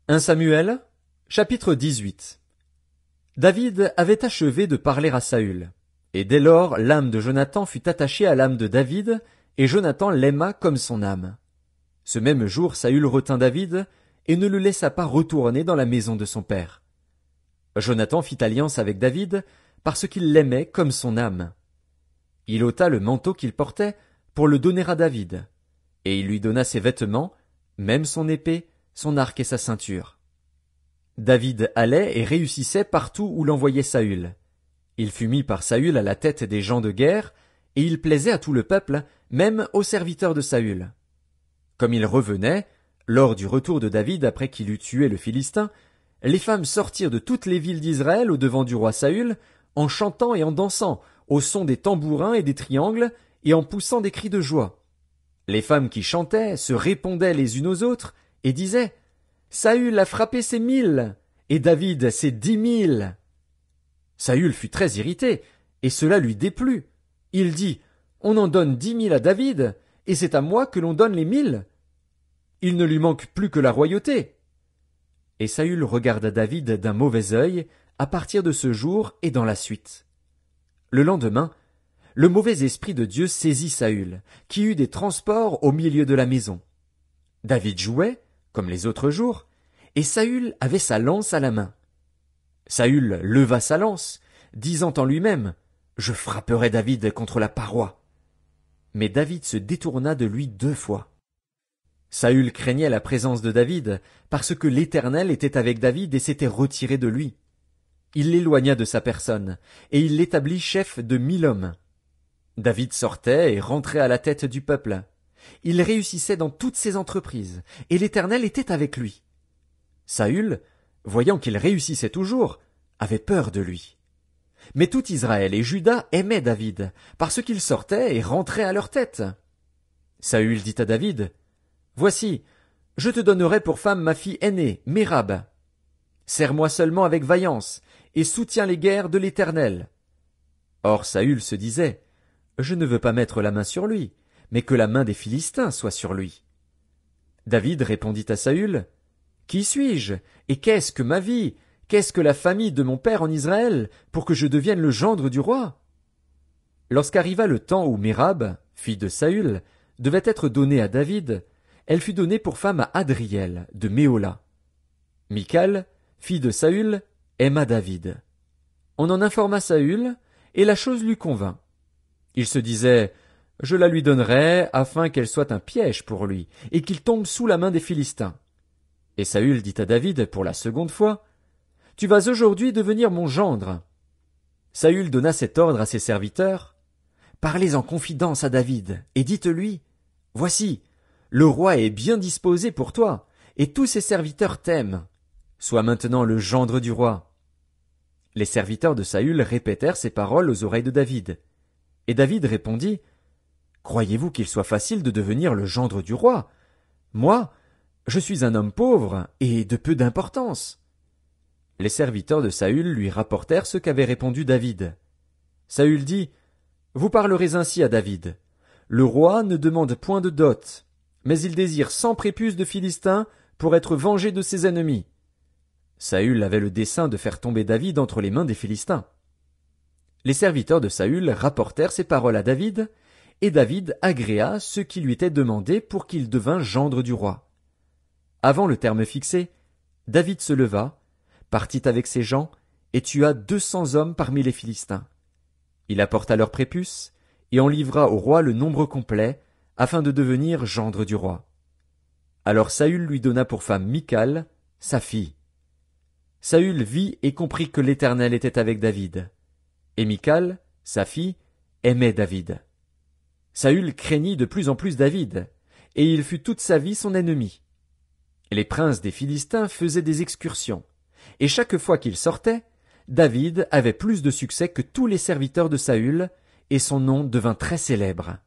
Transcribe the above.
1 Samuel, chapitre 18. David avait achevé de parler à Saül. Et dès lors, l'âme de Jonathan fut attachée à l'âme de David, et Jonathan l'aima comme son âme. Ce même jour, Saül retint David, et ne le laissa pas retourner dans la maison de son père. Jonathan fit alliance avec David, parce qu'il l'aimait comme son âme. Il ôta le manteau qu'il portait, pour le donner à David, et il lui donna ses vêtements, même son épée, son arc et sa ceinture. David allait et réussissait partout où l'envoyait Saül. Il fut mis par Saül à la tête des gens de guerre, et il plaisait à tout le peuple, même aux serviteurs de Saül. Comme il revenait, lors du retour de David après qu'il eut tué le Philistin, les femmes sortirent de toutes les villes d'Israël au devant du roi Saül, en chantant et en dansant, au son des tambourins et des triangles, et en poussant des cris de joie. Les femmes qui chantaient se répondaient les unes aux autres, et disaient « Saül a frappé ses 1000, et David ses 10 000. » Saül fut très irrité, et cela lui déplut. Il dit « On en donne 10 000 à David, et c'est à moi que l'on donne les 1000. Il ne lui manque plus que la royauté. » Et Saül regarda David d'un mauvais œil à partir de ce jour et dans la suite. Le lendemain, le mauvais esprit de Dieu saisit Saül, qui eut des transports au milieu de la maison. David jouait, comme les autres jours, et Saül avait sa lance à la main. Saül leva sa lance, disant en lui-même « Je frapperai David contre la paroi. » Mais David se détourna de lui 2 fois. Saül craignait la présence de David, parce que l'Éternel était avec David et s'était retiré de lui. Il l'éloigna de sa personne, et il l'établit chef de 1000 hommes. David sortait et rentrait à la tête du peuple. Il réussissait dans toutes ses entreprises, et l'Éternel était avec lui. Saül, voyant qu'il réussissait toujours, avait peur de lui. Mais tout Israël et Juda aimaient David, parce qu'il sortait et rentrait à leur tête. Saül dit à David, « Voici, je te donnerai pour femme ma fille aînée, Mérab. Sers-moi seulement avec vaillance, et soutiens les guerres de l'Éternel. » Or Saül se disait, « Je ne veux pas mettre la main sur lui, mais que la main des Philistins soit sur lui. » David répondit à Saül, « Qui suis-je, et qu'est-ce que ma vie, qu'est-ce que la famille de mon père en Israël, pour que je devienne le gendre du roi? » Lorsqu'arriva le temps où Mérab, fille de Saül, devait être donnée à David, elle fut donnée pour femme à Adriel, de Méhola. Michal, fille de Saül, aima David. On en informa Saül, et la chose lui convint. Il se disait, « Je la lui donnerai, afin qu'elle soit un piège pour lui, et qu'il tombe sous la main des Philistins. » Et Saül dit à David pour la 2e fois, « Tu vas aujourd'hui devenir mon gendre. » Saül donna cet ordre à ses serviteurs, « Parlez en confidence à David, et dites-lui, « Voici, le roi est bien disposé pour toi, et tous ses serviteurs t'aiment. Sois maintenant le gendre du roi. » Les serviteurs de Saül répétèrent ces paroles aux oreilles de David. Et David répondit, « Croyez-vous qu'il soit facile de devenir le gendre du roi? Moi, je suis un homme pauvre et de peu d'importance. » Les serviteurs de Saül lui rapportèrent ce qu'avait répondu David. Saül dit, « Vous parlerez ainsi à David. Le roi ne demande point de dot, mais il désire 100 prépuces de Philistins pour être vengé de ses ennemis. » Saül avait le dessein de faire tomber David entre les mains des Philistins. Les serviteurs de Saül rapportèrent ces paroles à David, et David agréa ce qui lui était demandé pour qu'il devînt gendre du roi. Avant le terme fixé, David se leva, partit avec ses gens, et tua 200 hommes parmi les Philistins. Il apporta leurs prépuces, et en livra au roi le nombre complet, afin de devenir gendre du roi. Alors Saül lui donna pour femme Michal, sa fille. Saül vit et comprit que l'Éternel était avec David. Et Michal, sa fille, aimait David. Saül craignit de plus en plus David, et il fut toute sa vie son ennemi. Les princes des Philistins faisaient des excursions, et chaque fois qu'ils sortaient, David avait plus de succès que tous les serviteurs de Saül, et son nom devint très célèbre.